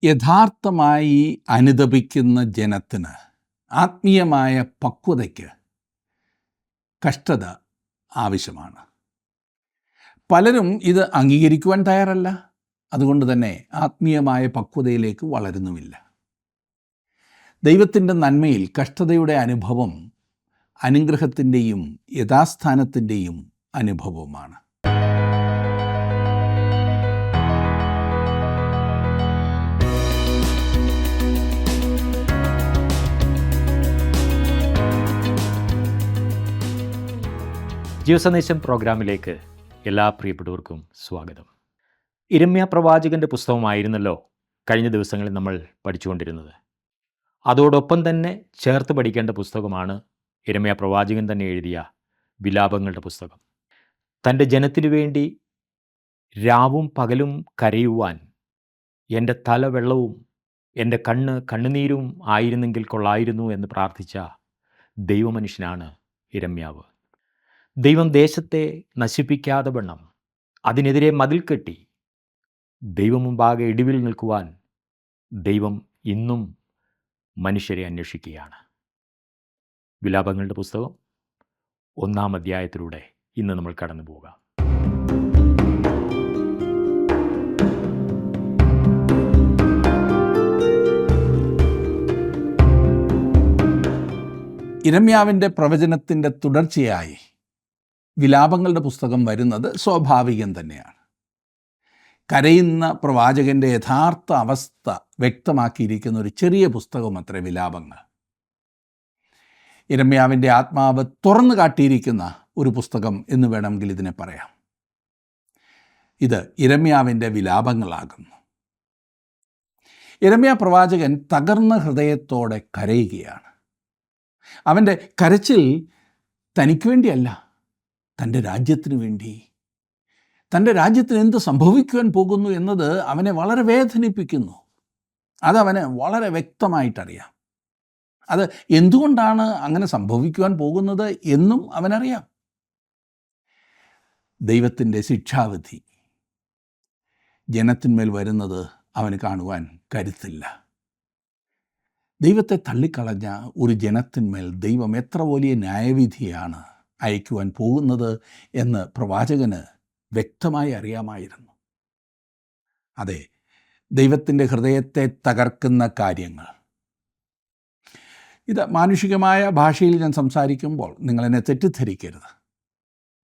യഥാർത്ഥമായി അനുതപിക്കുന്ന ജനത്തിന് ആത്മീയമായ പക്വതയ്ക്ക് കഷ്ടത ആവശ്യമാണ്. പലരും ഇത് അംഗീകരിക്കുവാൻ തയ്യാറല്ല. അതുകൊണ്ട് തന്നെ ആത്മീയമായ പക്വതയിലേക്ക് വളരുന്നുമില്ല. ദൈവത്തിൻ്റെ നന്മയിൽ കഷ്ടതയുടെ അനുഭവം അനുഗ്രഹത്തിൻ്റെയും യഥാസ്ഥാനത്തിൻ്റെയും അനുഭവമാണ്. ജീവസന്ദേശം പ്രോഗ്രാമിലേക്ക് എല്ലാ പ്രിയപ്പെട്ടവർക്കും സ്വാഗതം. യിരെമ്യാ പ്രവാചകൻ്റെ പുസ്തകമായിരുന്നല്ലോ കഴിഞ്ഞ ദിവസങ്ങളിൽ നമ്മൾ പഠിച്ചുകൊണ്ടിരുന്നത്. അതോടൊപ്പം തന്നെ ചേർത്ത് പഠിക്കേണ്ട പുസ്തകമാണ് യിരെമ്യാ പ്രവാചകൻ തന്നെ എഴുതിയ വിലാപങ്ങളുടെ പുസ്തകം. തൻ്റെ ജനത്തിനു വേണ്ടി രാവും പകലും കരയുവാൻ എൻ്റെ തല വെള്ളവും എൻ്റെ കണ്ണുനീരും ആയിരുന്നെങ്കിൽ കൊള്ളായിരുന്നു എന്ന് പ്രാർത്ഥിച്ച ദൈവമനുഷ്യനാണ് യിരെമ്യാവ്. ദൈവം ദേശത്തെ നശിപ്പിക്കാതെ വണ്ണം അതിനെതിരെ മതിൽ കെട്ടി ദൈവം മുമ്പാകെ ഇടിവിൽ നിൽക്കുവാൻ ദൈവം ഇന്നും മനുഷ്യരെ അന്വേഷിക്കുകയാണ്. വിലാപങ്ങളുടെ പുസ്തകം 1-ാം അധ്യായത്തിലൂടെ ഇന്ന് നമ്മൾ കടന്നു പോകാം. യിരെമ്യാവിൻ്റെ പ്രവചനത്തിൻ്റെ തുടർച്ചയായി വിലാപങ്ങളുടെ പുസ്തകം വരുന്നത് സ്വാഭാവികം തന്നെയാണ്. കരയുന്ന പ്രവാചകൻ്റെ യഥാർത്ഥ അവസ്ഥ വ്യക്തമാക്കിയിരിക്കുന്ന ഒരു ചെറിയ പുസ്തകം അത്രേ വിലാപങ്ങൾ. യിരെമ്യാവിൻ്റെ ആത്മാവ് തുറന്നു കാട്ടിയിരിക്കുന്ന ഒരു പുസ്തകം എന്ന് വേണമെങ്കിൽ ഇതിനെ പറയാം. ഇത് യിരെമ്യാവിൻ്റെ വിലാപങ്ങളാകുന്നു. യിരെമ്യാ പ്രവാചകൻ തകർന്ന ഹൃദയത്തോടെ കരയുകയാണ്. അവൻ്റെ കരച്ചിൽ തനിക്ക് വേണ്ടിയല്ല, തൻ്റെ രാജ്യത്തിന് വേണ്ടി. തൻ്റെ രാജ്യത്തിന് എന്ത് സംഭവിക്കുവാൻ പോകുന്നു എന്നത് അവനെ വളരെ വേദനിപ്പിക്കുന്നു. അതവന് വളരെ വ്യക്തമായിട്ടറിയാം. അത് എന്തുകൊണ്ടാണ് അങ്ങനെ സംഭവിക്കുവാൻ പോകുന്നത് എന്നും അവനറിയാം. ദൈവത്തിൻ്റെ ശിക്ഷാവിധി ജനത്തിന്മേൽ വരുന്നത് അവന് കാണുവാൻ കരുത്തില്ല. ദൈവത്തെ തള്ളിക്കളഞ്ഞ ഒരു ജനത്തിന്മേൽ ദൈവം എത്ര വലിയ ന്യായവിധിയാണ് അയക്കുവാൻ പോകുന്നത് എന്ന് പ്രവാചകന് വ്യക്തമായി അറിയാമായിരുന്നു. അതെ, ദൈവത്തിൻ്റെ ഹൃദയത്തെ തകർക്കുന്ന കാര്യങ്ങൾ. ഇത് മാനുഷികമായ ഭാഷയിൽ ഞാൻ സംസാരിക്കുമ്പോൾ നിങ്ങളെന്നെ തെറ്റിദ്ധരിക്കരുത്.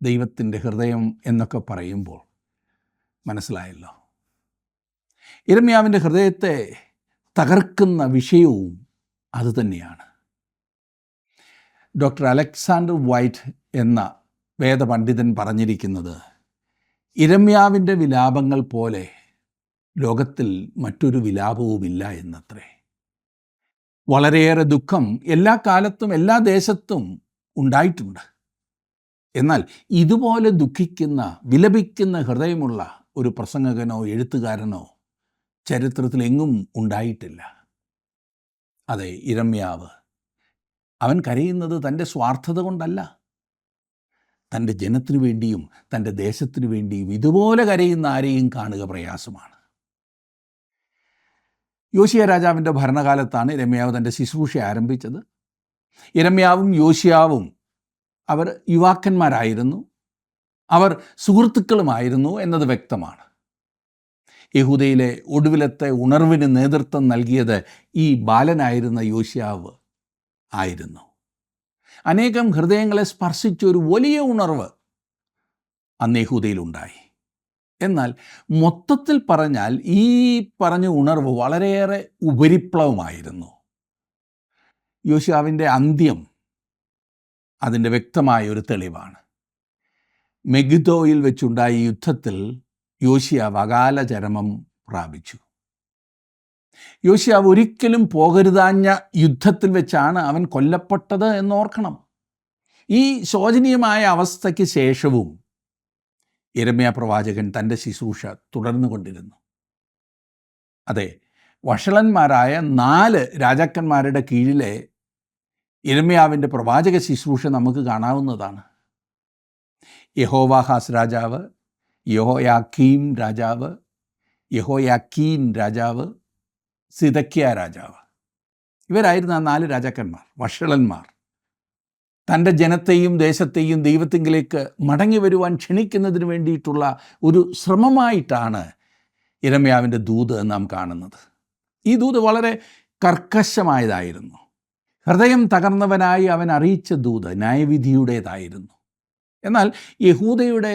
ദൈവത്തിൻ്റെ ഹൃദയം എന്നൊക്കെ പറയുമ്പോൾ മനസ്സിലായല്ലോ. യിരെമ്യാവിൻ്റെ ഹൃദയത്തെ തകർക്കുന്ന വിഷയവും അതുതന്നെയാണ്. ഡോക്ടർ അലക്സാണ്ടർ വൈറ്റ് എന്ന വേദപണ്ഡിതൻ പറഞ്ഞിരിക്കുന്നത്, യിരെമ്യാവിൻ്റെ വിലാപങ്ങൾ പോലെ ലോകത്തിൽ മറ്റൊരു വിലാപവുമില്ല എന്നത്രേ. വളരെയേറെ ദുഃഖം എല്ലാ കാലത്തും എല്ലാ ദേശത്തും ഉണ്ടായിട്ടുണ്ട്. എന്നാൽ ഇതുപോലെ ദുഃഖിക്കുന്ന വിലപിക്കുന്ന ഹൃദയമുള്ള ഒരു പ്രസംഗകനോ എഴുത്തുകാരനോ ചരിത്രത്തിൽ എങ്ങും ഉണ്ടായിട്ടില്ല. അതെ, യിരെമ്യാവ് അവൻ കരയുന്നത് തൻ്റെ സ്വാർത്ഥത കൊണ്ടല്ല. തൻ്റെ ജനത്തിനു വേണ്ടിയും തൻ്റെ ദേശത്തിനു വേണ്ടിയും ഇതുപോലെ കരയുന്ന ആരെയും കാണുക പ്രയാസമാണ്. യോശിയ രാജാവിൻ്റെ ഭരണകാലത്താണ് യിരെമ്യാവ് തൻ്റെ ശുശ്രൂഷ ആരംഭിച്ചത്. യിരെമ്യാവും യോശിയാവും അവർ യുവാക്കന്മാരായിരുന്നു, അവർ സുഹൃത്തുക്കളുമായിരുന്നു എന്നത് വ്യക്തമാണ്. യഹൂദയിലെ ഒടുവിലത്തെ ഉണർവിന് നേതൃത്വം നൽകിയത് ഈ ബാലനായിരുന്ന യോശിയാവ് ആയിരുന്നു. അനേകം ഹൃദയങ്ങളെ സ്പർശിച്ച ഒരു വലിയ ഉണർവ് അന്ന് യഹൂദയിലുണ്ടായി. എന്നാൽ മൊത്തത്തിൽ പറഞ്ഞാൽ ഈ പറഞ്ഞ ഉണർവ് വളരെയേറെ ഉപരിപ്ലവമായിരുന്നു. യോശിയാവിൻ്റെ അന്ത്യം അതിൻ്റെ വ്യക്തമായ ഒരു തെളിവാണ്. മെഗിദ്ദോയിൽ വെച്ചുണ്ടായ യുദ്ധത്തിൽ യോശിയാവ് അകാല ചരമം പ്രാപിച്ചു. യോശിയാവ് ഒരിക്കലും പോകരുതാഞ്ഞ യുദ്ധത്തിൽ വെച്ചാണ് അവൻ കൊല്ലപ്പെട്ടത് എന്നോർക്കണം. ഈ ശോചനീയമായ അവസ്ഥയ്ക്ക് ശേഷവും യിരെമ്യാ പ്രവാചകൻ തൻ്റെ ശുശ്രൂഷ തുടർന്നുകൊണ്ടിരുന്നു. അതെ, വഷളന്മാരായ 4 രാജാക്കന്മാരുടെ കീഴിലെ യിരെമ്യാവിൻ്റെ പ്രവാചക ശുശ്രൂഷ നമുക്ക് കാണാവുന്നതാണ്. യഹോവാഹാസ് രാജാവ്, യഹോയാക്കീം രാജാവ്, യഹോയാക്കീൻ രാജാവ്, സിദക്കിയ രാജാവ്. ഇവരായിരുന്നു ആ 4 രാജാക്കന്മാർ, വഷളന്മാർ. തൻ്റെ ജനത്തെയും ദേശത്തെയും ദൈവത്തിങ്കിലേക്ക് മടങ്ങി വരുവാൻ ക്ഷണിക്കുന്നതിന് വേണ്ടിയിട്ടുള്ള ഒരു ശ്രമമായിട്ടാണ് യിരെമ്യാവിൻ്റെ ദൂത് നാം കാണുന്നത്. ഈ ദൂത് വളരെ കർക്കശമായതായിരുന്നു. ഹൃദയം തകർന്നവനായി അവൻ അറിയിച്ച ദൂത് ന്യായവിധിയുടേതായിരുന്നു. എന്നാൽ യഹൂദയുടെ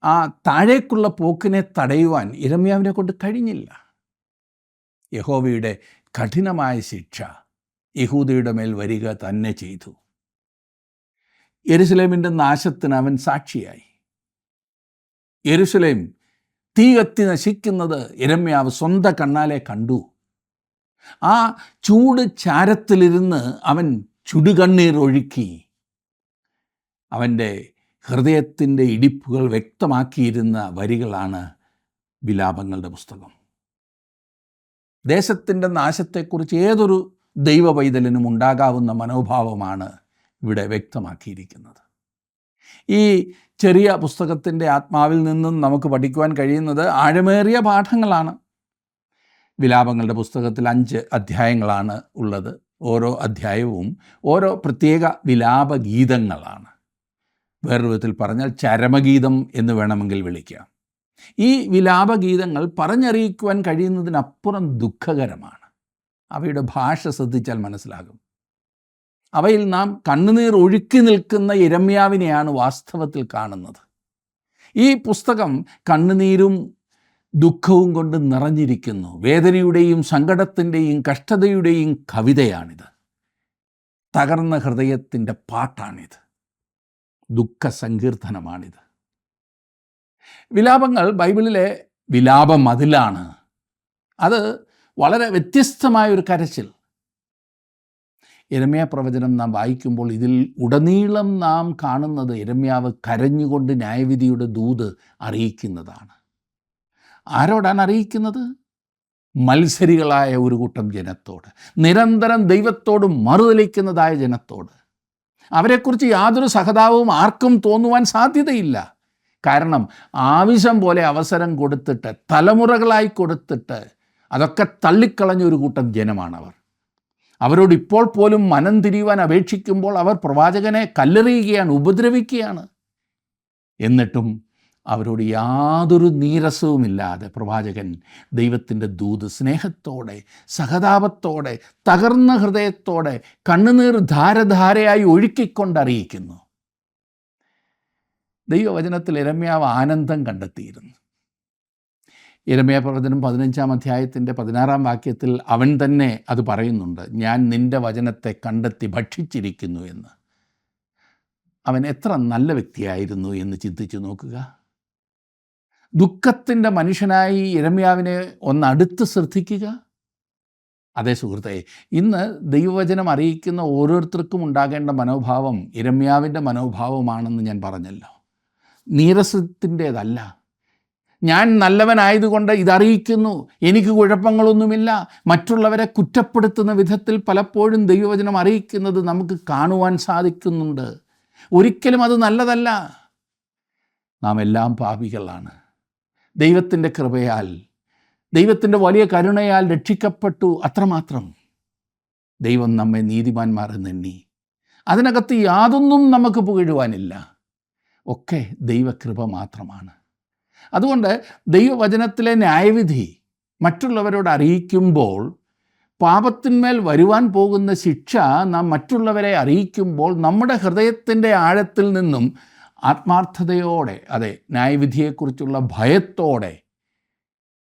ആ താഴേക്കുള്ള പോക്കിനെ തടയുവാൻ യിരെമ്യാവിനെ കൊണ്ട് കഴിഞ്ഞില്ല. യഹോവയുടെ കഠിനമായ ശിക്ഷ യഹൂദയുടെ മേൽ വരിക തന്നെ ചെയ്തു. യെരുശലേമിൻ്റെ നാശത്തിന് അവൻ സാക്ഷിയായി. യെരുശലേം തീ കത്തി നശിക്കുന്നത് യിരെമ്യാവ് സ്വന്തം കണ്ണാലെ കണ്ടു. ആ ചൂട് ചാരത്തിലിരുന്ന് അവൻ ചുടുകണ്ണീർ ഒഴുക്കി. അവൻ്റെ ഹൃദയത്തിൻ്റെ ഇടിപ്പുകൾ വ്യക്തമാക്കിയിരുന്ന വരികളാണ് വിലാപങ്ങളുടെ പുസ്തകം. ദേശത്തിൻ്റെ നാശത്തെക്കുറിച്ച് ഏതൊരു ദൈവ പൈതലിനും ഉണ്ടാകാവുന്ന മനോഭാവമാണ് ഇവിടെ വ്യക്തമാക്കിയിരിക്കുന്നത്. ഈ ചെറിയ പുസ്തകത്തിൻ്റെ ആത്മാവിൽ നിന്നും നമുക്ക് പഠിക്കുവാൻ കഴിയുന്നത് ആഴമേറിയ പാഠങ്ങളാണ്. വിലാപങ്ങളുടെ പുസ്തകത്തിൽ 5 അധ്യായങ്ങളാണ് ഉള്ളത്. ഓരോ അധ്യായവും ഓരോ പ്രത്യേക വിലാപഗീതങ്ങളാണ്. വേറൊരു വിധത്തിൽ പറഞ്ഞാൽ ചരമഗീതം എന്ന് വേണമെങ്കിൽ വിളിക്കാം. ഈ വിലാപഗീതങ്ങൾ പറഞ്ഞറിയിക്കുവാൻ കഴിയുന്നതിനപ്പുറം ദുഃഖകരമാണ്. അവയുടെ ഭാഷ ശ്രദ്ധിച്ചാൽ മനസ്സിലാകും. അവയിൽ നാം കണ്ണുനീർ ഒഴുക്കി നിൽക്കുന്ന യിരെമ്യാവിനെയാണ് വാസ്തവത്തിൽ കാണുന്നത്. ഈ പുസ്തകം കണ്ണുനീരും ദുഃഖവും കൊണ്ട് നിറഞ്ഞിരിക്കുന്നു. വേദനയുടെയും സങ്കടത്തിൻ്റെയും കഷ്ടതയുടെയും കവിതയാണിത്. തകർന്ന ഹൃദയത്തിൻ്റെ പാട്ടാണിത്. ദുഃഖസങ്കീർത്തനമാണിത്. വിലാപങ്ങൾ ബൈബിളിലെ വിലാപം അതിലാണ്. അത് വളരെ വ്യത്യസ്തമായൊരു കരച്ചിൽ. യിരെമ്യാ പ്രവചനം നാം വായിക്കുമ്പോൾ ഇതിൽ ഉടനീളം നാം കാണുന്നത് യിരെമ്യാവ് കരഞ്ഞുകൊണ്ട് ന്യായവിധിയുടെ ദൂത് അറിയിക്കുന്നതാണ്. ആരോടാണ് അറിയിക്കുന്നത്? മത്സരികളായ ഒരു കൂട്ടം ജനത്തോട്, നിരന്തരം ദൈവത്തോട് മറുതലിക്കുന്നതായ ജനത്തോട്. അവരെക്കുറിച്ച് യാതൊരു സഹതാപവും ആർക്കും തോന്നുവാൻ സാധ്യതയില്ല. കാരണം ആവശ്യം പോലെ അവസരം കൊടുത്തിട്ട്, തലമുറകളായി കൊടുത്തിട്ട് അതൊക്കെ തള്ളിക്കളഞ്ഞൊരു കൂട്ടം ജനമാണവർ. അവരോട് ഇപ്പോൾ പോലും മനം തിരിയുവാൻ അപേക്ഷിക്കുമ്പോൾ അവർ പ്രവാചകനെ കല്ലെറിയുകയാണ്, ഉപദ്രവിക്കുകയാണ്. എന്നിട്ടും അവരോട് യാതൊരു നീരസവുമില്ലാതെ പ്രവാചകൻ ദൈവത്തിൻ്റെ ദൂത് സ്നേഹത്തോടെ, സഹതാപത്തോടെ, തകർന്ന ഹൃദയത്തോടെ, കണ്ണുനീർ ധാരധാരയായി ഒഴുക്കിക്കൊണ്ടറിയിക്കുന്നു. ദൈവവചനത്തിൽ യിരെമ്യാവ് ആനന്ദം കണ്ടെത്തിയിരുന്നു. യിരെമ്യാ പ്രവചനം 15-ാം അധ്യായത്തിൻ്റെ 16-ാം വാക്യത്തിൽ അവൻ തന്നെ അത് പറയുന്നുണ്ട്. ഞാൻ നിൻ്റെ വചനത്തെ കണ്ടെത്തി ഭക്ഷിച്ചിരിക്കുന്നു എന്ന്. അവൻ എത്ര നല്ല വ്യക്തിയായിരുന്നു എന്ന് ചിന്തിച്ചു നോക്കുക. ദുഃഖത്തിൻ്റെ മനുഷ്യനായി യിരെമ്യാവിനെ ഒന്നടുത്ത് ശ്രദ്ധിക്കുക. അതേ സുഹൃത്തെ, ഇന്ന് ദൈവവചനം അറിയിക്കുന്ന ഓരോരുത്തർക്കും ഉണ്ടാകേണ്ട മനോഭാവം യിരെമ്യാവിൻ്റെ മനോഭാവമാണെന്ന് ഞാൻ പറഞ്ഞല്ലോ. നീരസത്തിൻ്റേതല്ല. ഞാൻ നല്ലവനായതുകൊണ്ട് ഇതറിയിക്കുന്നു, എനിക്ക് കുഴപ്പങ്ങളൊന്നുമില്ല. മറ്റുള്ളവരെ കുറ്റപ്പെടുത്തുന്ന വിധത്തിൽ പലപ്പോഴും ദൈവവചനം അറിയിക്കുന്നത് നമുക്ക് കാണുവാൻ സാധിക്കുന്നുണ്ട്. ഒരിക്കലും അത് നല്ലതല്ല. നാം എല്ലാം പാപികളാണ്. ദൈവത്തിൻ്റെ കൃപയാൽ, ദൈവത്തിൻ്റെ വലിയ കരുണയാൽ രക്ഷിക്കപ്പെട്ടു, അത്രമാത്രം. ദൈവം നമ്മെ നീതിമാന്മാർ എന്നെണ്ണി. അതിനകത്ത് യാതൊന്നും നമുക്ക് പുകഴുവാനില്ല. ഒക്കെ ദൈവകൃപ മാത്രമാണ്. അതുകൊണ്ട് ദൈവവചനത്തിലെ ന്യായവിധി മറ്റുള്ളവരോട് അറിയിക്കുമ്പോൾ, പാപത്തിന്മേൽ വരുവാൻ പോകുന്ന ശിക്ഷ നാം മറ്റുള്ളവരെ അറിയിക്കുമ്പോൾ, നമ്മുടെ ഹൃദയത്തിൻ്റെ ആഴത്തിൽ നിന്നും ആത്മാർത്ഥതയോടെ, അതെ, ന്യായവിധിയെക്കുറിച്ചുള്ള ഭയത്തോടെ,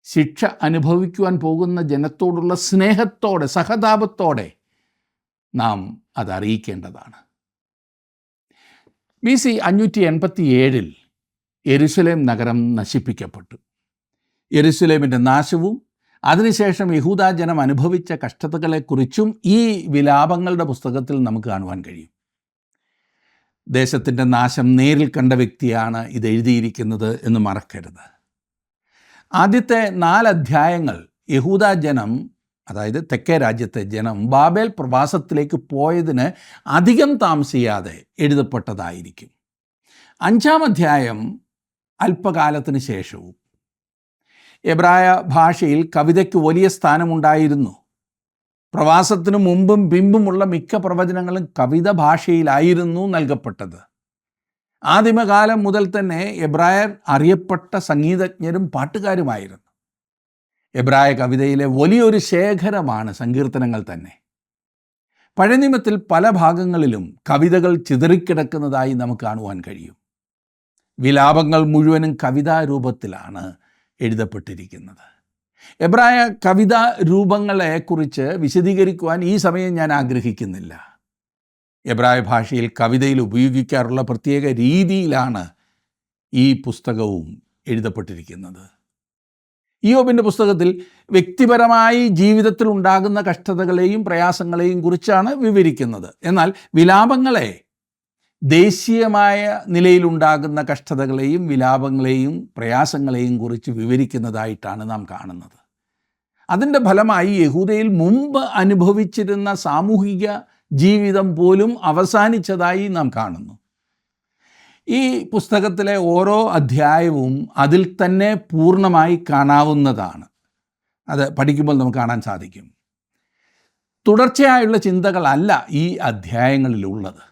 ശിക്ഷ അനുഭവിക്കുവാൻ പോകുന്ന ജനത്തോടുള്ള സ്നേഹത്തോടെ, സഹതാപത്തോടെ നാം അതറിയിക്കേണ്ടതാണ്. BC 587 യെരുശലേം നഗരം നശിപ്പിക്കപ്പെട്ടു. യെരുശലേമിൻ്റെ നാശവും അതിനുശേഷം യഹൂദാ ജനം അനുഭവിച്ച കഷ്ടതകളെക്കുറിച്ചും ഈ വിലാപങ്ങളുടെ പുസ്തകത്തിൽ നമുക്ക് കാണുവാൻ കഴിയും. ദേശത്തിൻ്റെ നാശം നേരിൽ കണ്ട വ്യക്തിയാണ് ഇത് എഴുതിയിരിക്കുന്നത് എന്ന് മറക്കരുത്. ആദ്യത്തെ 4 അധ്യായങ്ങൾ യഹൂദാ ജനം, അതായത് തെക്കേ രാജ്യത്തെ ജനം, ബാബേൽ പ്രവാസത്തിലേക്ക് പോയതിന് അധികം താമസിയാതെ എഴുതപ്പെട്ടതായിരിക്കും. 5-ാം അധ്യായം അല്പകാലത്തിന് ശേഷവും. എബ്രായ ഭാഷയിൽ കവിതയ്ക്ക് വലിയ സ്ഥാനമുണ്ടായിരുന്നു. പ്രവാസത്തിനു മുമ്പും പിമ്പുമുള്ള മിക്ക പ്രവചനങ്ങളും കവിത ഭാഷയിലായിരുന്നു നൽകപ്പെട്ടത്. ആദിമകാലം മുതൽ തന്നെ എബ്രായർ അറിയപ്പെട്ട സംഗീതജ്ഞരും പാട്ടുകാരുമായിരുന്നു. എബ്രായ കവിതയിലെ വലിയൊരു ശേഖരമാണ് സങ്കീർത്തനങ്ങൾ തന്നെ. പഴയ നിയമത്തിൽ പല ഭാഗങ്ങളിലും കവിതകൾ ചിതറിക്കിടക്കുന്നതായി നമുക്ക് കാണുവാൻ കഴിയും. വിലാപങ്ങൾ മുഴുവനും കവിതാ രൂപത്തിലാണ് എഴുതപ്പെട്ടിരിക്കുന്നത്. എബ്രായ കവിതാ രൂപങ്ങളെക്കുറിച്ച് വിശദീകരിക്കുവാൻ ഈ സമയം ഞാൻ ആഗ്രഹിക്കുന്നില്ല. എബ്രായ ഭാഷയിൽ കവിതയിൽ ഉപയോഗിക്കാറുള്ള പ്രത്യേക രീതിയിലാണ് ഈ പുസ്തകവും എഴുതപ്പെട്ടിരിക്കുന്നത്. ഇയ്യോബിൻ്റെ പുസ്തകത്തിൽ വ്യക്തിപരമായി ജീവിതത്തിൽ ഉണ്ടാകുന്ന കഷ്ടതകളെയും പ്രയാസങ്ങളെയും കുറിച്ചാണ് വിവരിക്കുന്നത്. എന്നാൽ വിലാപങ്ങളെ ദേശീയമായ നിലയിലുണ്ടാകുന്ന കഷ്ടതകളെയും വിലാപങ്ങളെയും പ്രയാസങ്ങളെയും കുറിച്ച് വിവരിക്കുന്നതായിട്ടാണ് നാം കാണുന്നത്. അതിൻ്റെ ഫലമായി യഹൂദയിൽ മുമ്പ് അനുഭവിച്ചിരുന്ന സാമൂഹിക ജീവിതം പോലും അവസാനിച്ചതായി നാം കാണുന്നു. ഈ പുസ്തകത്തിലെ ഓരോ അധ്യായവും അതിൽ തന്നെ പൂർണ്ണമായി കാണാവുന്നതാണ്. അത് പഠിക്കുമ്പോൾ നമുക്ക് കാണാൻ സാധിക്കും. തുടർച്ചയായുള്ള ചിന്തകളല്ല ഈ അധ്യായങ്ങളിലുള്ളത്.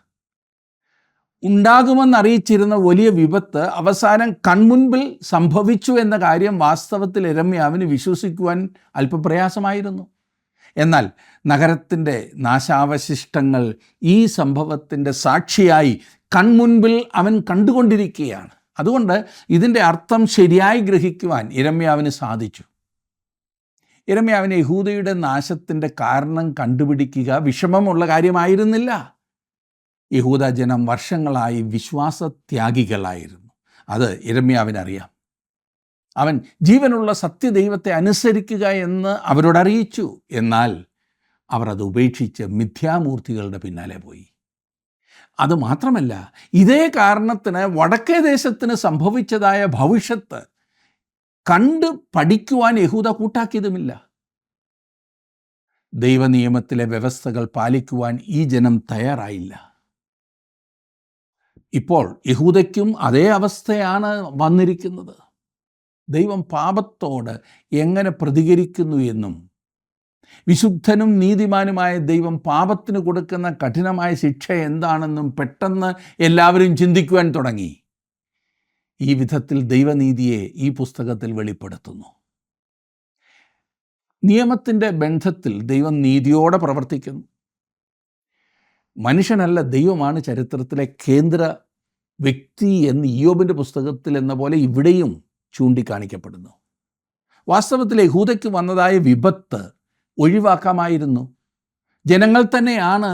ഉണ്ടാകുമെന്നറിയിച്ചിരുന്ന വലിയ വിപത്ത് അവസാനം കൺമുൻപിൽ സംഭവിച്ചു എന്ന കാര്യം വാസ്തവത്തിൽ യിരെമ്യാവിന് വിശ്വസിക്കുവാൻ അല്പം പ്രയാസമായിരുന്നു. എന്നാൽ നഗരത്തിൻ്റെ നാശാവശിഷ്ടങ്ങൾ ഈ സംഭവത്തിൻ്റെ സാക്ഷിയായി കൺമുൻപിൽ അവൻ കണ്ടുകൊണ്ടിരിക്കുകയാണ്. അതുകൊണ്ട് ഇതിൻ്റെ അർത്ഥം ശരിയായി ഗ്രഹിക്കുവാൻ യിരെമ്യാവിന് സാധിച്ചു. യിരെമ്യാവിന് യഹൂദയുടെ നാശത്തിൻ്റെ കാരണം കണ്ടുപിടിക്കുക വിഷമമുള്ള കാര്യമായിരുന്നില്ല. യഹൂദ ജനം വർഷങ്ങളായി വിശ്വാസത്യാഗികളായിരുന്നു. അത് യിരെമ്യാവിനറിയാം. അവൻ ജീവനുള്ള സത്യദൈവത്തെ അനുസരിക്കുക എന്ന് അവരോടറിയിച്ചു. എന്നാൽ അവർ അത് ഉപേക്ഷിച്ച് മിഥ്യാമൂർത്തികളുടെ പിന്നാലെ പോയി. അതുമാത്രമല്ല, ഇതേ കാരണത്തിന് വടക്കേ ദേശത്തിന് സംഭവിച്ചതായ ഭവിഷ്യത്ത് കണ്ട് പഠിക്കുവാൻ യഹൂദ കൂട്ടാക്കിയതുമില്ല. ദൈവനിയമത്തിലെ വ്യവസ്ഥകൾ പാലിക്കുവാൻ ഈ ജനം തയ്യാറായില്ല. ഇപ്പോൾ യഹൂദയ്ക്കും അതേ അവസ്ഥയാണ് വന്നിരിക്കുന്നത്. ദൈവം പാപത്തോട് എങ്ങനെ പ്രതികരിക്കുന്നു എന്നും വിശുദ്ധനും നീതിമാനുമായ ദൈവം പാപത്തിന് കൊടുക്കുന്ന കഠിനമായ ശിക്ഷ എന്താണെന്നും പെട്ടെന്ന് എല്ലാവരും ചിന്തിക്കുവാൻ തുടങ്ങി. ഈ വിധത്തിൽ ദൈവനീതിയെ ഈ പുസ്തകത്തിൽ വെളിപ്പെടുത്തുന്നു. നിയമത്തിൻ്റെ ബന്ധത്തിൽ ദൈവം നീതിയോടെ പ്രവർത്തിക്കുന്നു. മനുഷ്യനല്ല, ദൈവമാണ് ചരിത്രത്തിലെ കേന്ദ്ര വ്യക്തി എന്ന് ഇയ്യോബിൻ്റെ പുസ്തകത്തിൽ എന്ന പോലെ ഇവിടെയും ചൂണ്ടിക്കാണിക്കപ്പെടുന്നു. വാസ്തവത്തിൽ യഹൂദയ്ക്ക് വന്നതായ വിപത്ത് ഒഴിവാക്കാമായിരുന്നു. ജനങ്ങൾ തന്നെയാണ്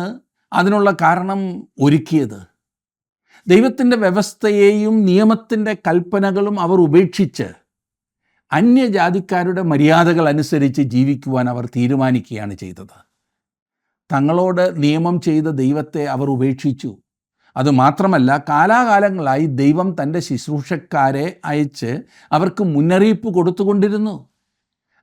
അതിനുള്ള കാരണം ഒരുക്കിയത്. ദൈവത്തിൻ്റെ വ്യവസ്ഥയെയും നിയമത്തിൻ്റെ കൽപ്പനകളും അവർ ഉപേക്ഷിച്ച് അന്യജാതിക്കാരുടെ മര്യാദകൾ അനുസരിച്ച് ജീവിക്കുവാൻ അവർ തീരുമാനിക്കുകയാണ് ചെയ്തത്. തങ്ങളോട് നിയമം ചെയ്ത ദൈവത്തെ അവർ ഉപേക്ഷിച്ചു. അതുമാത്രമല്ല, കാലാകാലങ്ങളായി ദൈവം തൻ്റെ ശുശ്രൂഷക്കാരെ അയച്ച് അവർക്ക് മുന്നറിയിപ്പ് കൊടുത്തുകൊണ്ടിരുന്നു.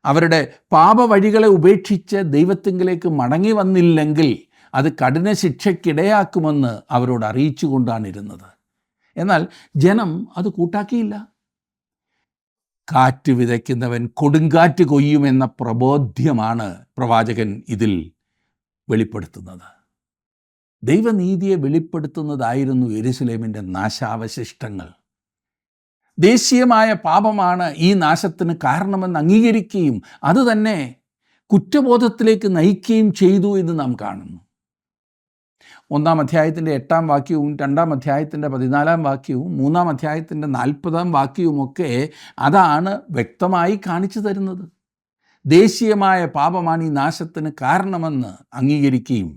അവരുടെ പാപവഴികളെ ഉപേക്ഷിച്ച് ദൈവത്തിങ്കിലേക്ക് മടങ്ങി വന്നില്ലെങ്കിൽ അത് കഠിന ശിക്ഷയ്ക്കിടയാക്കുമെന്ന് അവരോട് അറിയിച്ചു കൊണ്ടാണ് ഇരുന്നത്. എന്നാൽ ജനം അത് കൂട്ടാക്കിയില്ല. കാറ്റ് വിതയ്ക്കുന്നവൻ കൊടുങ്കാറ്റ് കൊയ്യുമെന്ന പ്രബോധ്യമാണ് പ്രവാചകൻ ഇതിൽ വെളിപ്പെടുത്തുന്നത്. ദൈവനീതിയെ വെളിപ്പെടുത്തുന്നതായിരുന്നു യെരുശലേമിൻ്റെ നാശാവശിഷ്ടങ്ങൾ. ദേശീയമായ പാപമാണ് ഈ നാശത്തിന് കാരണമെന്ന് അംഗീകരിക്കുകയും അതുതന്നെ കുറ്റബോധത്തിലേക്ക് നയിക്കുകയും ചെയ്തു എന്ന് നാം കാണുന്നു. 1-ാം അധ്യായത്തിൻ്റെ 8-ാം വാക്യവും 2-ാം അധ്യായത്തിൻ്റെ 14-ാം വാക്യവും 3-ാം അധ്യായത്തിൻ്റെ 40-ാം വാക്യവുമൊക്കെ അതാണ് വ്യക്തമായി കാണിച്ചു തരുന്നത്. ദേശീയമായ പാപമാണ് ഈ നാശത്തിന് കാരണമെന്ന് അംഗീകരിക്കുകയും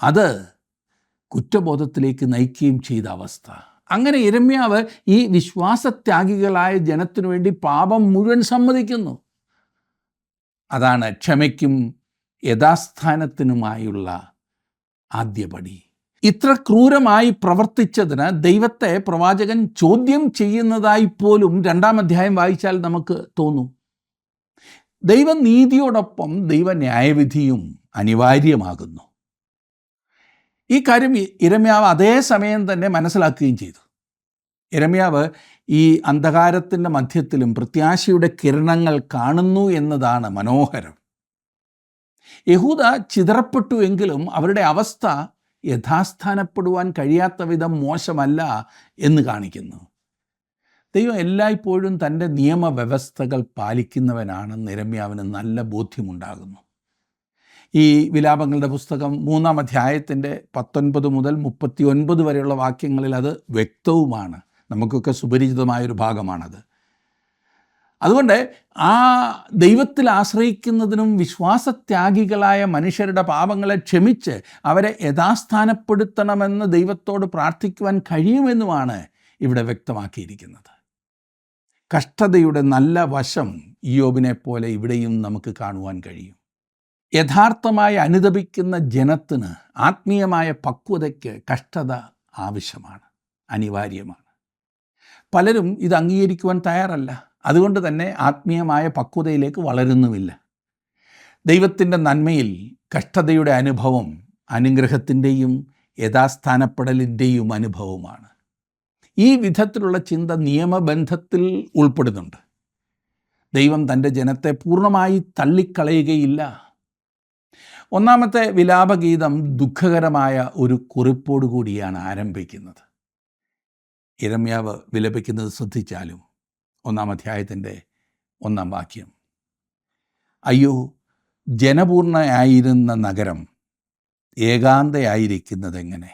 അത് കുറ്റബോധത്തിലേക്ക് നയിക്കുകയും ചെയ്ത അവസ്ഥ. അങ്ങനെ യിരെമ്യാവ് ഈ വിശ്വാസത്യാഗികളായ ജനത്തിനു വേണ്ടി പാപം മുഴുവൻ സമ്മതിക്കുന്നു. അതാണ് ക്ഷമയ്ക്കും യഥാസ്ഥാനത്തിനുമായുള്ള ആദ്യപടി. ഇത്ര ക്രൂരമായി പ്രവർത്തിച്ചതിന് ദൈവത്തെ പ്രവാചകൻ ചോദ്യം ചെയ്യുന്നതായി പോലും 2-ാം അധ്യായം വായിച്ചാൽ നമുക്ക് തോന്നും. ദൈവനീതിയോടൊപ്പം ദൈവന്യായവിധിയും അനിവാര്യമാകുന്നു. ഈ കാര്യം യിരെമ്യാവ് അതേ സമയം തന്നെ മനസ്സിലാക്കുകയും ചെയ്തു. യിരെമ്യാവ് ഈ അന്ധകാരത്തിൻ്റെ മധ്യത്തിലും പ്രത്യാശയുടെ കിരണങ്ങൾ കാണുന്നു എന്നതാണ് മനോഹരം. യഹൂദ ചിതറപ്പെട്ടു എങ്കിലും അവരുടെ അവസ്ഥ യഥാസ്ഥാനപ്പെടുവാൻ കഴിയാത്ത വിധം മോശമല്ല എന്ന് കാണിക്കുന്നു. ദൈവം എല്ലായ്പ്പോഴും തൻ്റെ നിയമവ്യവസ്ഥകൾ പാലിക്കുന്നവനാണെന്ന് യിരെമ്യാവിന് നല്ല ബോധ്യമുണ്ടാകുന്നു. ഈ വിലാപങ്ങളുടെ പുസ്തകം 3-ാം അധ്യായത്തിൻ്റെ 19 മുതൽ 39 വരെയുള്ള വാക്യങ്ങളിൽ അത് വ്യക്തവുമാണ്. നമുക്കൊക്കെ സുപരിചിതമായൊരു ഭാഗമാണത്. അതുകൊണ്ട് ആ ദൈവത്തിൽ ആശ്രയിക്കുന്നതിനും വിശ്വാസത്യാഗികളായ മനുഷ്യരുടെ പാപങ്ങളെ ക്ഷമിച്ച് അവരെ യഥാസ്ഥാനപ്പെടുത്തണമെന്ന് ദൈവത്തോട് പ്രാർത്ഥിക്കുവാൻ കഴിയുമെന്നുമാണ് ഇവിടെ വ്യക്തമാക്കിയിരിക്കുന്നത്. കഷ്ടതയുടെ നല്ല വശം ഇയ്യോബിനെ പോലെ ഇവിടെയും നമുക്ക് കാണുവാൻ കഴിയും. യഥാർത്ഥമായി അനുതപിക്കുന്ന ജനത്തിന് ആത്മീയമായ പക്വതയ്ക്ക് കഷ്ടത ആവശ്യമാണ്, അനിവാര്യമാണ്. പലരും ഇത് അംഗീകരിക്കുവാൻ തയ്യാറല്ല. അതുകൊണ്ട് തന്നെ ആത്മീയമായ പക്വതയിലേക്ക് വളരുന്നുമില്ല. ദൈവത്തിൻ്റെ നന്മയിൽ കഷ്ടതയുടെ അനുഭവം അനുഗ്രഹത്തിൻ്റെയും യഥാസ്ഥാനപ്പെടലിൻ്റെയും അനുഭവമാണ്. ഈ വിധത്തിലുള്ള ചിന്ത നിയമബന്ധത്തിൽ ഉൾപ്പെടുന്നുണ്ട്. ദൈവം തൻ്റെ ജനത്തെ പൂർണ്ണമായി തള്ളിക്കളയുകയില്ല. 1-ാമത്തെ വിലാപഗീതം ദുഃഖകരമായ ഒരു കുറിപ്പോടുകൂടിയാണ് ആരംഭിക്കുന്നത്. യിരെമ്യാവ് വിലപിക്കുന്നത് ശ്രദ്ധിച്ചാലും 1-ാം അധ്യായത്തിൻ്റെ 1-ാം വാക്യം, അയ്യോ, ജനപൂർണയായിരുന്ന നഗരം ഏകാന്തയായിരിക്കുന്നതെങ്ങനെ?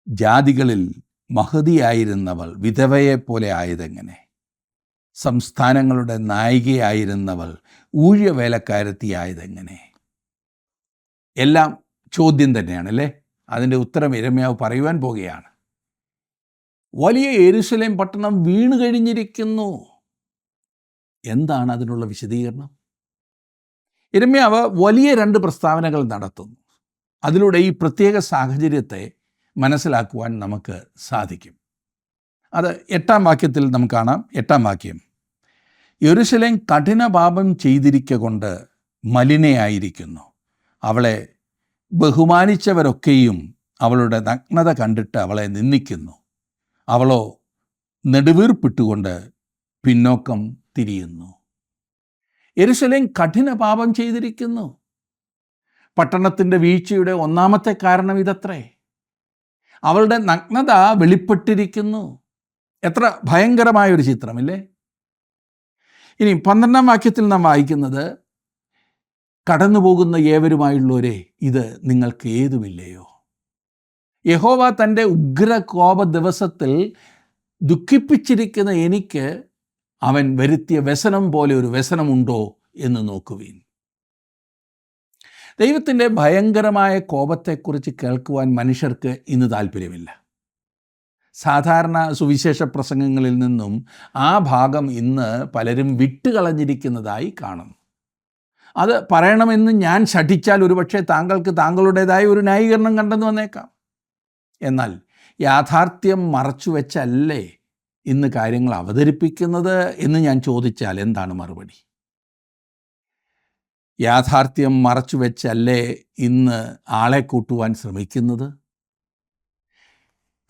ജാതികളിൽ മഹതിയായിരുന്നവൾ വിധവയെപ്പോലെ ആയതെങ്ങനെ? സംസ്ഥാനങ്ങളുടെ നായികയായിരുന്നവൾ ഊഴിയവേലക്കാരത്തിയായതെങ്ങനെ? എല്ലാം ചോദ്യം തന്നെയാണല്ലേ. അതിൻ്റെ ഉത്തരം യിരെമ്യാവ് പറയുവാൻ പോകുകയാണ്. വലിയ യെരൂശലേം പട്ടണം വീണു കഴിഞ്ഞിരിക്കുന്നു. എന്താണ് അതിനുള്ള വിശദീകരണം? യിരെമ്യാവ് വലിയ 2 പ്രസ്താവനകൾ നടത്തുന്നു. അതിലൂടെ ഈ പ്രത്യേക സാഹചര്യത്തെ മനസ്സിലാക്കുവാൻ നമുക്ക് സാധിക്കും. അത് 8-ാം വാക്യത്തിൽ നമുക്ക് കാണാം. 8-ാം വാക്യം, യെരൂശലേം കഠിന പാപം ചെയ്തിരിക്കൊണ്ട് മലിനയായിരിക്കുന്നു. അവളെ ബഹുമാനിച്ചവരൊക്കെയും അവളുടെ നഗ്നത കണ്ടിട്ട് അവളെ നിന്ദിക്കുന്നു. അവളോ നെടുവീർപ്പിട്ടുകൊണ്ട് പിന്നോക്കം തിരിയുന്നു. യെരൂശലേം കഠിന പാപം ചെയ്തിരിക്കുന്നു. പട്ടണത്തിൻ്റെ വീഴ്ചയുടെ 1-ാമത്തെ കാരണം ഇതത്രേ. അവളുടെ നഗ്നത വെളിപ്പെട്ടിരിക്കുന്നു. എത്ര ഭയങ്കരമായൊരു ചിത്രമില്ലേ? ഇനി 12-ാം വാക്യത്തിൽ നാം വായിക്കുന്നത്, കടന്നു പോകുന്ന ഏവരുമായുള്ളവരെ, ഇത് നിങ്ങൾക്ക് ഏതുമില്ലയോ? യഹോവ തൻ്റെ ഉഗ്രകോപ ദിവസത്തിൽ ദുഃഖിപ്പിച്ചിരിക്കുന്ന എനിക്ക് അവൻ വരുത്തിയ വ്യസനം പോലെ ഒരു വ്യസനമുണ്ടോ എന്ന് നോക്കുവീൻ. ദൈവത്തിൻ്റെ ഭയങ്കരമായ കോപത്തെക്കുറിച്ച് കേൾക്കുവാൻ മനുഷ്യർക്ക് ഇന്ന് താല്പര്യമില്ല. സാധാരണ സുവിശേഷ പ്രസംഗങ്ങളിൽ നിന്നും ആ ഭാഗം ഇന്ന് പലരും വിട്ടുകളഞ്ഞിരിക്കുന്നതായി കാണുന്നു. അത് പറയണമെന്ന് ഞാൻ ശഠിച്ചാൽ ഒരുപക്ഷെ താങ്കൾക്ക് താങ്കളുടേതായ ഒരു ന്യായീകരണം കണ്ടെന്ന് വന്നേക്കാം. എന്നാൽ യാഥാർത്ഥ്യം മറച്ചുവെച്ചല്ലേ ഇന്ന് കാര്യങ്ങൾ അവതരിപ്പിക്കുന്നത് എന്ന് ഞാൻ ചോദിച്ചാൽ എന്താണ് മറുപടി? യാഥാർത്ഥ്യം മറച്ചുവെച്ചല്ലേ ഇന്ന് ആളെ കൂട്ടുവാൻ ശ്രമിക്കുന്നത്?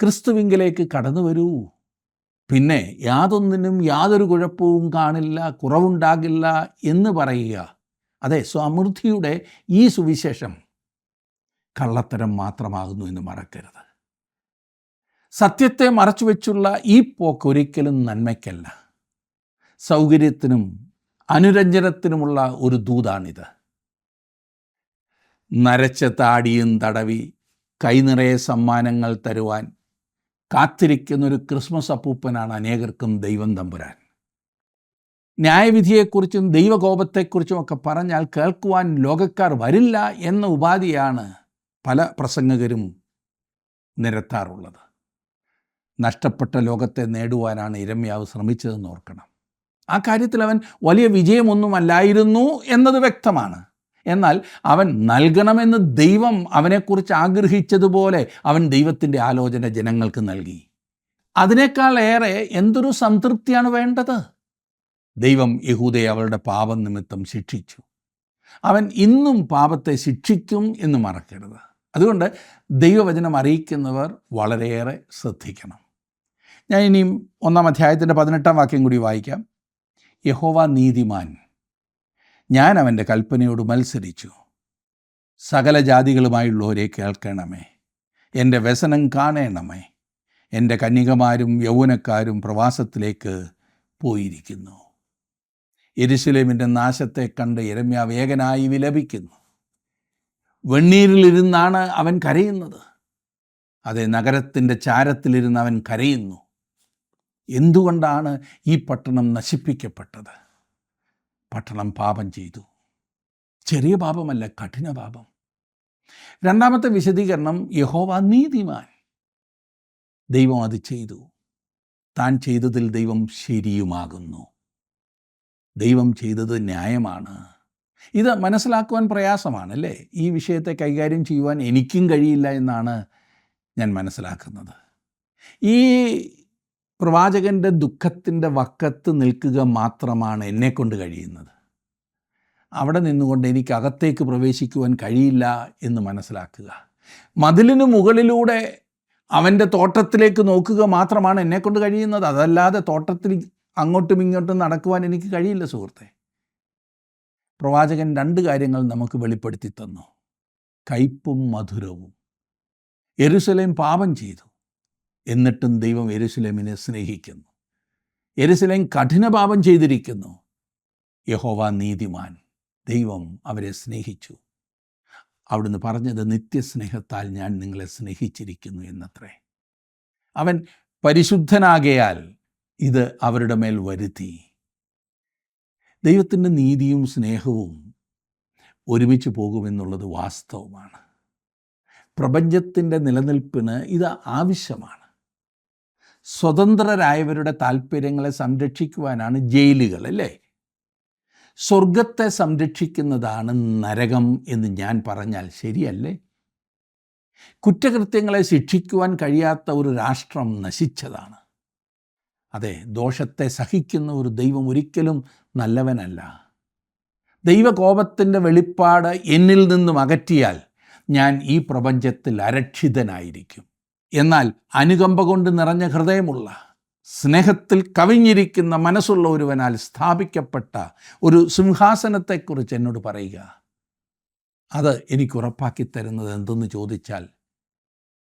ക്രിസ്തുവിങ്കിലേക്ക് കടന്നു വരൂ, പിന്നെ യാതൊന്നിനും യാതൊരു കുഴപ്പവും കാണില്ല, കുറവുണ്ടാകില്ല എന്ന് പറയുക. അതെ, സമൃദ്ധിയുടെ ഈ സുവിശേഷം കള്ളത്തരം മാത്രമാകുന്നു എന്ന് മറക്കരുത്. സത്യത്തെ മറച്ചുവെച്ചുള്ള ഈ പോക്ക് ഒരിക്കലും നന്മയ്ക്കല്ല, സൗകര്യത്തിനും അനുരഞ്ജനത്തിനുമുള്ള ഒരു ദൂതാണിത്. നരച്ച താടിയും തടവി കൈനിറയെ സമ്മാനങ്ങൾ തരുവാൻ കാത്തിരിക്കുന്നൊരു ക്രിസ്മസ് അപ്പൂപ്പനാണ് അനേകർക്കും ദൈവം തമ്പുരാൻ. ന്യായവിധിയെക്കുറിച്ചും ദൈവകോപത്തെക്കുറിച്ചും ഒക്കെ പറഞ്ഞാൽ കേൾക്കുവാൻ ലോകക്കാർ വരില്ല എന്ന ഉപാധിയാണ് പല പ്രസംഗകരും നിരത്താറുള്ളത്. നഷ്ടപ്പെട്ട ലോകത്തെ നേടുവാനാണ് യിരെമ്യാവ് ശ്രമിച്ചതെന്ന് ഓർക്കണം. ആ കാര്യത്തിൽ അവൻ വലിയ വിജയമൊന്നുമല്ലായിരുന്നു എന്നത് വ്യക്തമാണ്. എന്നാൽ അവൻ നൽകണമെന്ന് ദൈവം അവനെക്കുറിച്ച് ആഗ്രഹിച്ചതുപോലെ അവൻ ദൈവത്തിൻ്റെ ആലോചന ജനങ്ങൾക്ക് നൽകി. അതിനേക്കാൾ ഏറെ എന്തൊരു സംതൃപ്തിയാണ് വേണ്ടത്? ദൈവം യഹൂദയെ അവളുടെ പാപം നിമിത്തം ശിക്ഷിച്ചു. അവൻ ഇന്നും പാപത്തെ ശിക്ഷിക്കും എന്ന് മറക്കരുത്. അതുകൊണ്ട് ദൈവവചനം അറിയിക്കുന്നവർ വളരെയേറെ ശ്രദ്ധിക്കണം. ഞാൻ ഇനിയും 1-ാം അധ്യായത്തിൻ്റെ 18-ാം വാക്യം കൂടി വായിക്കാം. യഹോവ നീതിമാൻ, ഞാൻ അവൻ്റെ കൽപ്പനയോട് മത്സരിച്ചു. സകല ജാതികളുമായുള്ളവരെ കേൾക്കണമേ, എൻ്റെ വ്യസനം കാണണമേ. എൻ്റെ കന്യകമാരും യൗവനക്കാരും പ്രവാസത്തിലേക്ക് പോയിരിക്കുന്നു. യെരൂശലേമിൻ്റെ നാശത്തെ കണ്ട് യിരെമ്യാവ് ഏകനായി വിലപിക്കുന്നു. വെണ്ണീരിലിരുന്നാണ് അവൻ കരയുന്നത്. അതെ, നഗരത്തിൻ്റെ ചാരത്തിലിരുന്ന് അവൻ കരയുന്നു. എന്തുകൊണ്ടാണ് ഈ പട്ടണം നശിപ്പിക്കപ്പെട്ടത്? പട്ടണം പാപം ചെയ്തു. ചെറിയ പാപമല്ല, കഠിന പാപം. 2-ാമത്തെ വിശദീകരണം, യഹോവ നീതിമാൻ. ദൈവം അത് ചെയ്തു. താൻ ചെയ്തതിൽ ദൈവം ശരിയുമാകുന്നു. ദൈവം ചെയ്തത് ന്യായമാണ്. ഇത് മനസ്സിലാക്കുവാൻ പ്രയാസമാണ് അല്ലേ? ഈ വിഷയത്തെ കൈകാര്യം ചെയ്യുവാൻ എനിക്കും കഴിയില്ല എന്നാണ് ഞാൻ മനസ്സിലാക്കുന്നത്. ഈ പ്രവാചകൻ്റെ ദുഃഖത്തിൻ്റെ വക്കത്ത് നിൽക്കുക മാത്രമാണ് എന്നെക്കൊണ്ട് കഴിയുന്നത്. അവിടെ നിന്നുകൊണ്ട് എനിക്ക് അകത്തേക്ക് പ്രവേശിക്കുവാൻ കഴിയില്ല എന്ന് മനസ്സിലാക്കുക. മതിലിന് മുകളിലൂടെ അവൻ്റെ തോട്ടത്തിലേക്ക് നോക്കുക മാത്രമാണ് എന്നെക്കൊണ്ട് കഴിയുന്നത്. അതല്ലാതെ തോട്ടത്തിൽ അങ്ങോട്ടും ഇങ്ങോട്ടും നടക്കുവാൻ എനിക്ക് കഴിയില്ല സുഹൃത്തെ. പ്രവാചകൻ 2 കാര്യങ്ങൾ നമുക്ക് വെളിപ്പെടുത്തി തന്നു: കയ്പും മധുരവും. യെരൂശലേം പാപം ചെയ്തു, എന്നിട്ടും ദൈവം യെരൂശലേമിനെ സ്നേഹിക്കുന്നു. യെരൂശലേം കഠിന പാപം ചെയ്തിരിക്കുന്നു. യഹോവ നീതിമാൻ, ദൈവം അവരെ സ്നേഹിച്ചു. അവിടുന്ന് പറഞ്ഞത്, നിത്യസ്നേഹത്താൽ ഞാൻ നിങ്ങളെ സ്നേഹിച്ചിരിക്കുന്നു എന്നത്രേ. അവൻ പരിശുദ്ധനാകയാൽ ഇത് അവരുടെ മേൽ വരുത്തി. ദൈവത്തിൻ്റെ നീതിയും സ്നേഹവും ഒരുമിച്ച് പോകുമെന്നുള്ളത് വാസ്തവമാണ്. പ്രപഞ്ചത്തിൻ്റെ നിലനിൽപ്പിന് ഇത് ആവശ്യമാണ്. സ്വതന്ത്രരായവരുടെ താല്പര്യങ്ങളെ സംരക്ഷിക്കുവാനാണ് ജയിലുകൾ അല്ലേ? സ്വർഗത്തെ സംരക്ഷിക്കുന്നതാണ് നരകം എന്ന് ഞാൻ പറഞ്ഞാൽ ശരിയല്ലേ? കുറ്റകൃത്യങ്ങളെ ശിക്ഷിക്കുവാൻ കഴിയാത്ത ഒരു രാഷ്ട്രം നശിച്ചതാണ്. അതെ, ദോഷത്തെ സഹിക്കുന്ന ഒരു ദൈവം ഒരിക്കലും നല്ലവനല്ല. ദൈവകോപത്തിൻ്റെ വെളിപ്പാട് എന്നിൽ നിന്നും അകറ്റിയാൽ ഞാൻ ഈ പ്രപഞ്ചത്തിൽ അരക്ഷിതനായിരിക്കും. എന്നാൽ അനുകമ്പ കൊണ്ട് നിറഞ്ഞ ഹൃദയമുള്ള, സ്നേഹത്തിൽ കവിഞ്ഞിരിക്കുന്ന മനസ്സുള്ള ഒരുവനാൽ സ്ഥാപിക്കപ്പെട്ട ഒരു സിംഹാസനത്തെക്കുറിച്ച് എന്നോട് പറയുക. അത് എനിക്ക് ഉറപ്പാക്കി തരുന്നത് എന്തെന്ന് ചോദിച്ചാൽ,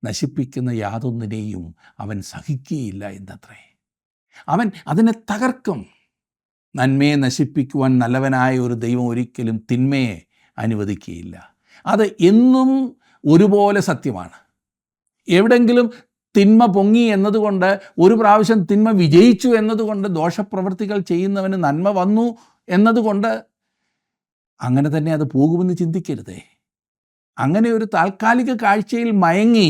നശിപ്പിക്കുന്ന യാതൊന്നിനെയും അവൻ സഹിക്കുകയില്ല എന്നത്രേ. അവൻ അതിനെ തകർക്കും. നന്മയെ നശിപ്പിക്കുവാൻ നല്ലവനായ ഒരു ദൈവം ഒരിക്കലും തിന്മയെ അനുവദിക്കുകയില്ല. അത് എന്നും ഒരുപോലെ സത്യമാണ്. എവിടെങ്കിലും തിന്മ പൊങ്ങി എന്നതുകൊണ്ട്, ഒരു പ്രാവശ്യം തിന്മ വിജയിച്ചു എന്നതുകൊണ്ട്, ദോഷപ്രവൃത്തികൾ ചെയ്യുന്നവന് നന്മ വന്നു എന്നതുകൊണ്ട് അങ്ങനെ തന്നെ അത് പോകുമെന്ന് ചിന്തിക്കരുതേ. അങ്ങനെ ഒരു താൽക്കാലിക കാഴ്ചയിൽ മയങ്ങി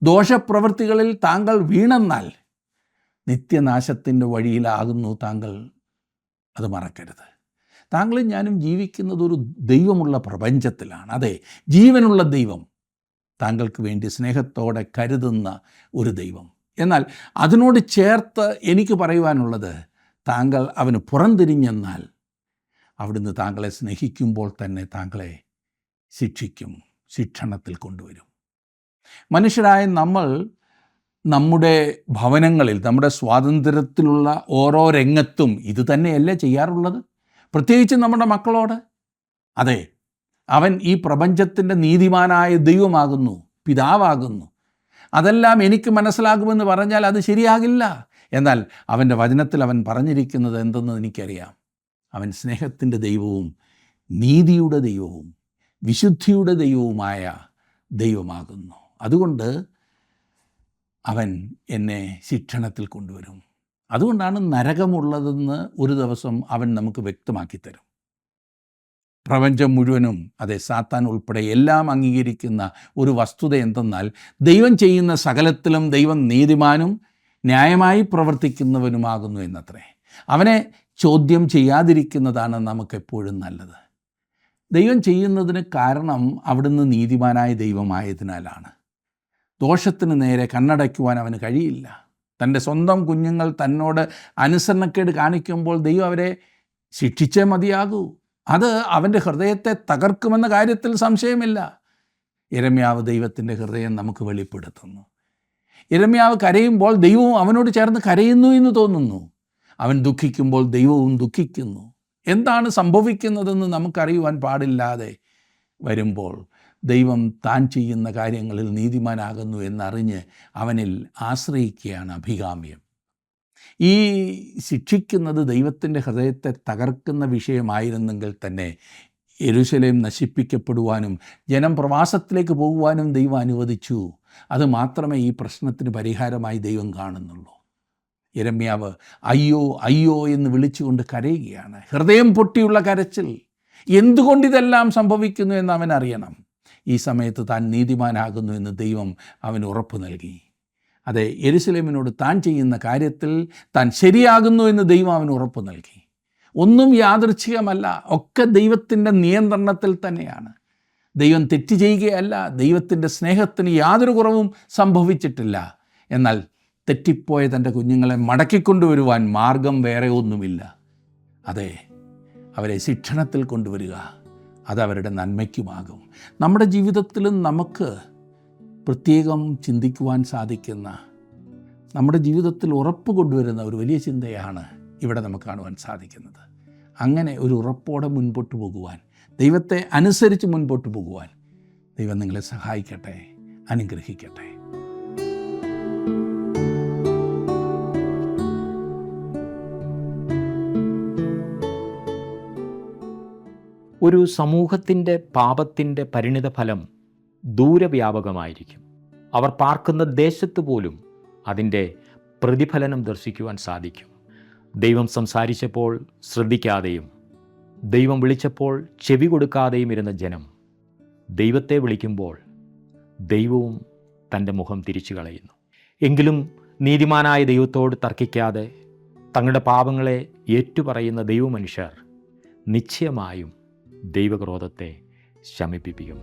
ദോഷപ്രവൃത്തികളിൽ താങ്കൾ വീണെന്നാൽ നിത്യനാശത്തിൻ്റെ വഴിയിലാകുന്നു താങ്കൾ. അത് മറക്കരുത്. താങ്കളും ഞാനും ജീവിക്കുന്നത് ഒരു ദൈവമുള്ള പ്രപഞ്ചത്തിലാണ്. അതെ, ജീവനുള്ള ദൈവം, താങ്കൾക്ക് വേണ്ടി സ്നേഹത്തോടെ കരുതുന്ന ഒരു ദൈവം. എന്നാൽ അതിനോട് ചേർത്ത് എനിക്ക് പറയുവാനുള്ളത്, താങ്കൾ അവന് പുറംതിരിഞ്ഞെന്നാൽ അവിടുന്ന് താങ്കളെ സ്നേഹിക്കുമ്പോൾ തന്നെ താങ്കളെ ശിക്ഷിക്കും, ശിക്ഷണത്തിൽ കൊണ്ടുവരും. മനുഷ്യരായ നമ്മൾ നമ്മുടെ ഭവനങ്ങളിൽ, നമ്മുടെ സ്വാതന്ത്ര്യത്തിലുള്ള ഓരോ രംഗത്തും ഇത് തന്നെയല്ലേ ചെയ്യാറുള്ളത്? പ്രത്യേകിച്ച് നമ്മുടെ മക്കളോട്. അതെ, അവൻ ഈ പ്രപഞ്ചത്തിൻ്റെ നീതിമാനായ ദൈവമാകുന്നു, പിതാവാകുന്നു. അതെല്ലാം എനിക്ക് മനസ്സിലാകുമെന്ന് പറഞ്ഞാൽ അത് ശരിയാകില്ല. എന്നാൽ അവൻ്റെ വചനത്തിൽ അവൻ പറഞ്ഞിരിക്കുന്നത് എന്തെന്ന് എനിക്കറിയാം. അവൻ സ്നേഹത്തിൻ്റെ ദൈവവും നീതിയുടെ ദൈവവും വിശുദ്ധിയുടെ ദൈവവുമായ ദൈവമാകുന്നു. അതുകൊണ്ട് അവൻ എന്നെ ശിക്ഷണത്തിൽ കൊണ്ടുവരും. അതുകൊണ്ടാണ് നരകമുള്ളതെന്ന് ഒരു ദിവസം അവൻ നമുക്ക് വ്യക്തമാക്കി തരും. പ്രപഞ്ചം മുഴുവനും, അതെ, സാത്താൻ ഉൾപ്പെടെ എല്ലാം അംഗീകരിക്കുന്ന ഒരു വസ്തുത എന്തെന്നാൽ, ദൈവം ചെയ്യുന്ന സകലത്തിലും ദൈവം നീതിമാനും ന്യായമായി പ്രവർത്തിക്കുന്നവനുമാകുന്നു എന്നത്രേ. അവനെ ചോദ്യം ചെയ്യാതിരിക്കുന്നതാണ് നമുക്കെപ്പോഴും നല്ലത്. ദൈവം ചെയ്യുന്നതിന് കാരണം അവിടുന്ന് നീതിമാനായ ദൈവമായതിനാലാണ്. ദോഷത്തിന് നേരെ കണ്ണടയ്ക്കുവാൻ അവന് കഴിയില്ല. തൻ്റെ സ്വന്തം കുഞ്ഞുങ്ങൾ തന്നോട് അനുസരണക്കേട് കാണിക്കുമ്പോൾ ദൈവം അവരെ ശിക്ഷിച്ചേ മതിയാകൂ. അത് അവൻ്റെ ഹൃദയത്തെ തകർക്കുമെന്ന കാര്യത്തിൽ സംശയമില്ല. യിരെമ്യാവ് ദൈവത്തിൻ്റെ ഹൃദയം നമുക്ക് വെളിപ്പെടുത്തുന്നു. യിരെമ്യാവ് കരയുമ്പോൾ ദൈവവും അവനോട് ചേർന്ന് കരയുന്നു എന്ന് തോന്നുന്നു. അവൻ ദുഃഖിക്കുമ്പോൾ ദൈവവും ദുഃഖിക്കുന്നു. എന്താണ് സംഭവിക്കുന്നതെന്ന് നമുക്കറിയുവാൻ പാടില്ലാതെ വരുമ്പോൾ ദൈവം താൻ ചെയ്യുന്ന കാര്യങ്ങളിൽ നീതിമാനാകുന്നു എന്നറിഞ്ഞ് അവനിൽ ആശ്രയിക്കുകയാണ് അഭികാമ്യം. ഈ ശിക്ഷിക്കുന്നത് ദൈവത്തിൻ്റെ ഹൃദയത്തെ തകർക്കുന്ന വിഷയമായിരുന്നെങ്കിൽ തന്നെ യെരൂശലേം നശിപ്പിക്കപ്പെടുവാനും ജനം പ്രവാസത്തിലേക്ക് പോകുവാനും ദൈവം അനുവദിച്ചു. അത് മാത്രമേ ഈ പ്രശ്നത്തിന് പരിഹാരമായി ദൈവം കാണുന്നുള്ളൂ. യിരെമ്യാവ് അയ്യോ അയ്യോ എന്ന് വിളിച്ചുകൊണ്ട് കരയുകയാണ്. ഹൃദയം പൊട്ടിയുള്ള കരച്ചിൽ. എന്തുകൊണ്ടിതെല്ലാം സംഭവിക്കുന്നു എന്ന് അവൻ അറിയണം. ഈ സമയത്ത് താൻ നീതിമാനാകുന്നു എന്ന് ദൈവം അവന് ഉറപ്പ് നൽകി. അതെ, യെരൂശലേമിനോട് താൻ ചെയ്യുന്ന കാര്യത്തിൽ താൻ ശരിയാകുന്നു എന്ന് ദൈവം അവന് ഉറപ്പ് നൽകി. ഒന്നും യാദൃച്ഛികമല്ല, ഒക്കെ ദൈവത്തിൻ്റെ നിയന്ത്രണത്തിൽ തന്നെയാണ്. ദൈവം തെറ്റ് ചെയ്യുകയല്ല, ദൈവത്തിൻ്റെ സ്നേഹത്തിന് യാതൊരു കുറവും സംഭവിച്ചിട്ടില്ല. എന്നാൽ തെറ്റിപ്പോയ തൻ്റെ കുഞ്ഞുങ്ങളെ മടക്കിക്കൊണ്ടുവരുവാൻ മാർഗം വേറെ ഒന്നുമില്ല. അതെ, അവരെ ശിക്ഷണത്തിൽ കൊണ്ടുവരിക, അതവരുടെ നന്മയ്ക്കുമാകും. നമ്മുടെ ജീവിതത്തിലും നമുക്ക് പ്രത്യേകം ചിന്തിക്കുവാൻ സാധിക്കുന്ന, നമ്മുടെ ജീവിതത്തിൽ ഉറപ്പ് കൊണ്ടുവരുന്ന ഒരു വലിയ ചിന്തയാണ് ഇവിടെ നമുക്ക് കാണുവാൻ സാധിക്കുന്നത്. അങ്ങനെ ഒരു ഉറപ്പോടെ മുൻപോട്ട് പോകുവാൻ, ദൈവത്തെ അനുസരിച്ച് മുൻപോട്ട് പോകുവാൻ ദൈവം നിങ്ങളെ സഹായിക്കട്ടെ, അനുഗ്രഹിക്കട്ടെ. ഒരു സമൂഹത്തിൻ്റെ പാപത്തിൻ്റെ പരിണിതഫലം ദൂരവ്യാപകമായിരിക്കും. അവർ പാർക്കുന്ന ദേശത്ത് പോലും അതിൻ്റെ പ്രതിഫലനം ദർശിക്കുവാൻ സാധിക്കും. ദൈവം സംസാരിച്ചപ്പോൾ ശ്രദ്ധിക്കാതെയും ദൈവം വിളിച്ചപ്പോൾ ചെവി കൊടുക്കാതെയും ഇരുന്ന ജനം ദൈവത്തെ വിളിക്കുമ്പോൾ ദൈവവും തൻ്റെ മുഖം തിരിച്ചു കളയുന്നു. എങ്കിലും നീതിമാനായ ദൈവത്തോട് തർക്കിക്കാതെ തങ്ങളുടെ പാപങ്ങളെ ഏറ്റുപറയുന്ന ദൈവമനുഷ്യർ നിശ്ചയമായും ദൈവക്രോധത്തെ ശമിപ്പിക്കും.